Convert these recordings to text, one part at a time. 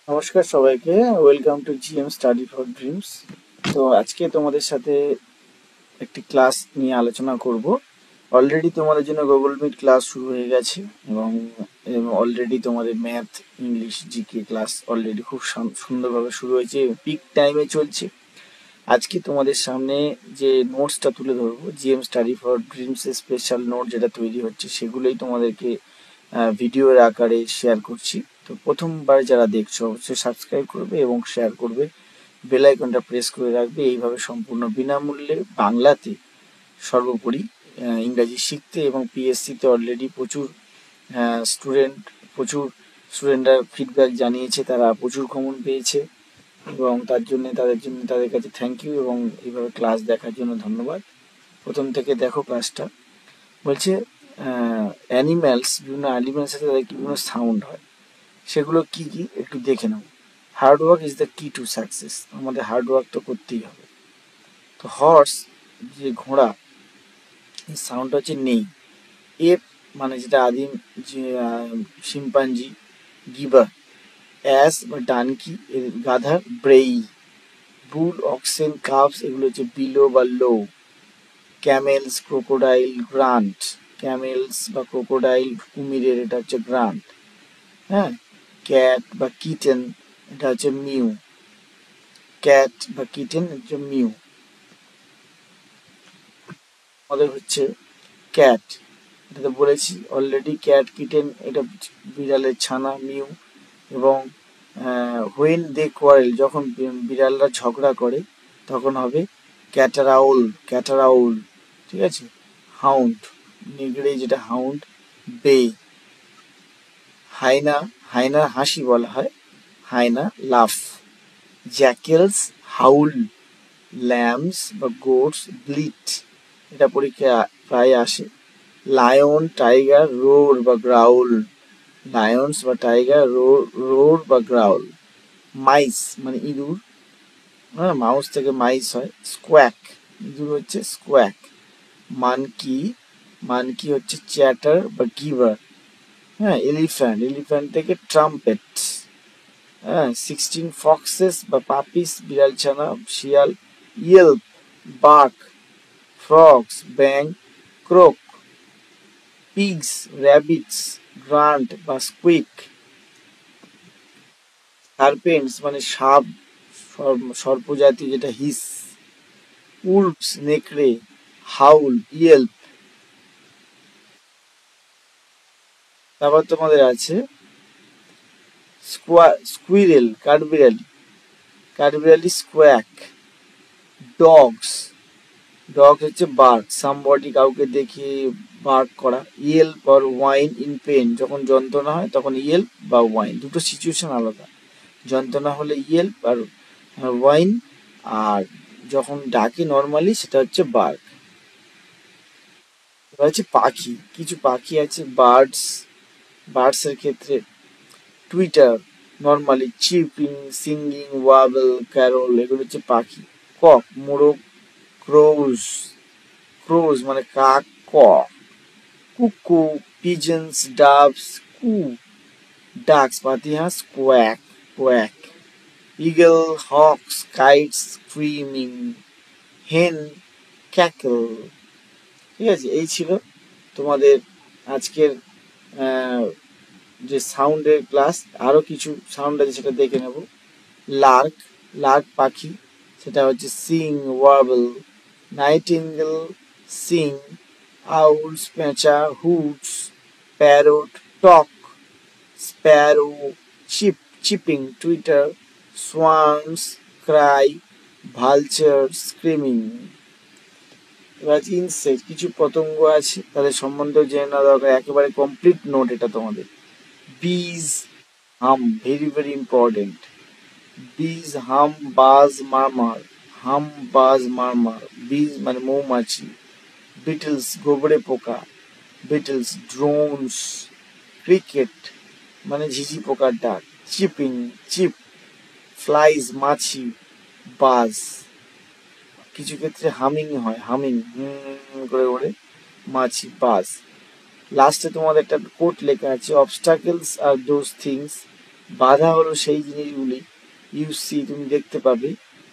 নমস্কার সবাইকে, welcome to GM study for dreams. তো আজকে তোমাদের সাথে একটি ক্লাস নিয়ে আলোচনা করব। অলরেডি তোমাদের জন্য গুগল মিট ক্লাস শুরু হয়ে গেছে এবং অলরেডি তোমাদের math, English, GK class already খুব সুন্দরভাবে শুরু হয়েছে, পিক টাইমে চলছে। আজকে তোমাদের সামনে যে নোটসটা তুলে ধরবো, GM study for dreams special note যেটা তৈরি হচ্ছে, সেগুলোই তোমাদেরকে ভিডিওর আকারে শেয়ার করছি। তো প্রথমবার যারা দেখছো অবশ্যই সাবস্ক্রাইব করবে এবং শেয়ার করবে, বেল আইকনটা প্রেস করে রাখবে। এইভাবে সম্পূর্ণ বিনামূল্যে বাংলাতে সর্বোপরি ইংরাজি শিখতে এবং পিএসসিতে অলরেডি স্টুডেন্ট প্রচুর স্টুডেন্টরা ফিডব্যাক জানিয়েছে, তারা প্রচুর কমন পেয়েছে এবং তাদের জন্য তাদের কাছে থ্যাংক ইউ এবং এইভাবে ক্লাস দেখার জন্য ধন্যবাদ। প্রথম থেকে দেখো ক্লাসটা। বলছে বিভিন্ন অ্যানিম্যালসের সাথে তাদের বিভিন্ন সাউন্ড হয়, সেগুলো কি কি একটু দেখে নাও। হার্ড ওয়ার্ক ইজ দ্য কি টু সাকসেস। আমাদের হার্ড ওয়ার্ক তো করতেই হবে। তো হর্স, যে ঘোড়া, এর সাউন্ডটা হচ্ছে নেই। এপ মানে যেটা আদিম যে শিম্পাঞ্জি, গিবার। অ্যাস বা ডানকি, এর গাধার ব্রেই। বুল, অক্সেন, কাফস, এগুলো হচ্ছে বিলো বা low. Camels, crocodile, grunt. Camels বা ক্রোকোডাইল কুমিরের, এটা হচ্ছে গ্রান্ট। হ্যাঁ। ক্যাট বা কিটেন, এটা হচ্ছে মিউ। ক্যাট বা কিটেন হচ্ছে মিউ। আমাদের হচ্ছে ক্যাট, এটা তো বলেছি অলরেডি। ক্যাট, কিটেন, এটা বিড়ালের ছানা, মিউ। এবং হোয়েন দে কোয়ারেল, যখন বিড়ালরা ঝগড়া করে তখন হবে ক্যাটারাউল। ক্যাটারাউল, ঠিক আছে। হাউন্ড, নেগড়ে যেটা হাউন্ড, বে। হাইনা, হাইনার হাসি বলা হয় হাইনা, লাফ। জ্যাকেলস, হাউল। ল্যাম্বস বা গোটস, ব্লিট, এটা পরীক্ষা প্রায় আসে। লায়ন, টাইগার, রোর বা গ্রাউল। লায়ন্স বা টাইগার রোর বা গ্রাউল। মাইস মানে ইঁদুর, হ্যাঁ, মাউস থেকে মাইস হয়। স্কোয়াক, ইঁদুর হচ্ছে স্কোয়াক। মানকি, মানকি হচ্ছে চ্যাটার বা গিভার। হ্যাঁ। এলিফ্যান্ট, এলিফ্যান্ট থেকে ট্রাম্পেট। হ্যাঁ। 16 ফক্সেস বা পাপিস, বিড়াল ছানা, শিয়াল। ইয়েল্প, বাক। ফ্রগস, ব্যাং, ক্রোক। পিগস, র্যাবিটস, গ্রান্ট বা স্কুইক। সার্পেন্টস মানে সাপ, সর্পজাতি, যেটা হিস। উল্ফস, নেকড়ে। Howl, yelp. তারপর তোমাদের আছে স্কুইরেল, কাঠবিড়ালি। কাঠবিড়ালি স্কোয়াক। ডগস, ডগ হচ্ছে বার্ক, সামবডি, কাউকে দেখে বার্ক করা। ইয়েল্প আর ওয়াইন ইন পেন, যখন যন্ত্রণা হয় তখন ইয়েল্প বা ওয়াইন, দুটো সিচুয়েশন আলাদা। যন্ত্রণা হলে ইয়েল্প আর ওয়াইন, আর যখন ডাকে নর্মালি সেটা হচ্ছে বার্ক। এবার হচ্ছে পাখি, কিছু পাখি আছে বার্ডস। বার্ডসের ক্ষেত্রে twitter, normally cheeping, singing, warble, carol, এগুলো হচ্ছে পাখি। কক, মোরগ। ক্রোজ, ক্রোজ মানে কাক, ক। কুকু, পিজন্স, ডাভস, কু। ডাকস, পাতিহাঁস, quack, quack. Eagle, hawks, kites, screaming. Hen, cackle. ঠিক আছে, এই ছিল তোমাদের আজকের আহ, যে সাউন্ডের ক্লাস। আরও কিছু সাউন্ড আছে, সেটা দেখে নেব। লার্ক, লার্ক পাখি, সেটা হচ্ছে sing, warble. Nightingale, sing. Owls, পেঁচা, hoots. Parrot, talk. Sparrow, cheep, cheeping, twitter. Swans, cry. Vulture, screaming. এবার ইনসেক্ট, কিছু পতঙ্গ আছে, তাদের সম্বন্ধেও জেনে নেওয়া দরকার। একেবারে কমপ্লিট নোট এটা তোমাদের। বিজ, হাম, ভেরি ভেরি ইম্পর্টেন্ট। বিজ, হাম, বাজ, মারমার। হাম, বাজ, মারমার। বিজ মানে মৌমাছি। বিটলস, গোবরে পোকা। বিটলস। ড্রোনস, ক্রিকেট মানে ঝিঝি পোকার ডাক। Chipping, chip. ফ্লাইজ, মাছি। বাজ, কিছু ক্ষেত্রে হামিং হয়, হামিং করে ওড়ে মাছি, বাজ। লাস্টে তোমাদের একটা কোট লেখা আছে, অবস্টাকেলস আর দোজ থিংস বাধা হলো সেই জিনিসগুলি ইউ সি, তুমি দেখতে পাবে,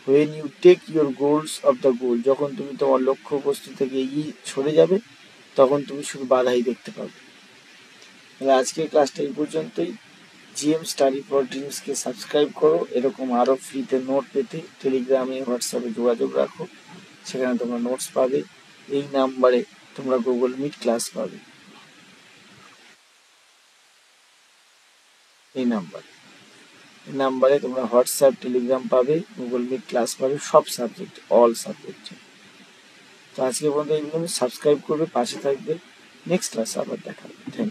when you take your goals of the goal, যখন তুমি তোমার লক্ষ্য বস্তু থেকে এগিয়ে সরে যাবে তখন তুমি শুধু বাধাই দেখতে পাবে। তাহলে আজকের ক্লাসটা এই পর্যন্তই। জিএম স্টাডি ফর ড্রিমসকে সাবস্ক্রাইব করো। এরকম আরও ফ্রিতে নোট পেতে টেলিগ্রামে, হোয়াটসঅ্যাপে যোগাযোগ রাখো, সেখানে তোমরা নোটস পাবে। এই নাম্বারে তোমরা গুগল মিট ক্লাস পাবে, এই নাম্বারে তোমরা হোয়াটসঅ্যাপ, টেলিগ্রাম পাবে, গুগল মিট ক্লাস পাবে, সব সাবজেক্ট, অল সাবজেক্ট। তো আজকে পর্যন্ত এইগুলো সাবস্ক্রাইব করবে, পাশে থাকবে, নেক্সট ক্লাসে আবার দেখা হবে। Thank you.